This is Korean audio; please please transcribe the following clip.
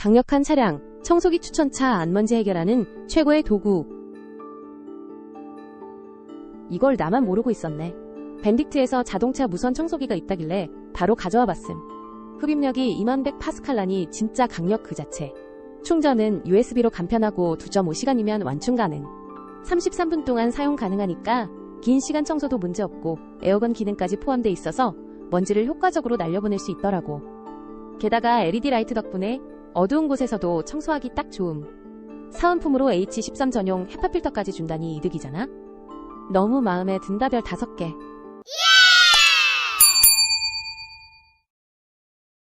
강력한 차량, 청소기 추천차 안먼지 해결하는 최고의 도구. 이걸 나만 모르고 있었네. 밴딕트에서 자동차 무선 청소기가 있다길래 바로 가져와 봤음. 흡입력이 2100파스칼라니 진짜 강력 그 자체. 충전은 USB로 간편하고 2.5시간이면 완충 가능. 33분 동안 사용 가능하니까 긴 시간 청소도 문제없고 에어건 기능까지 포함돼 있어서 먼지를 효과적으로 날려보낼 수 있더라고. 게다가 LED 라이트 덕분에 어두운 곳에서도 청소하기 딱 좋음. 사은품으로 H13 전용 헤파 필터까지 준다니 이득이잖아? 너무 마음에 든다. 별 5개.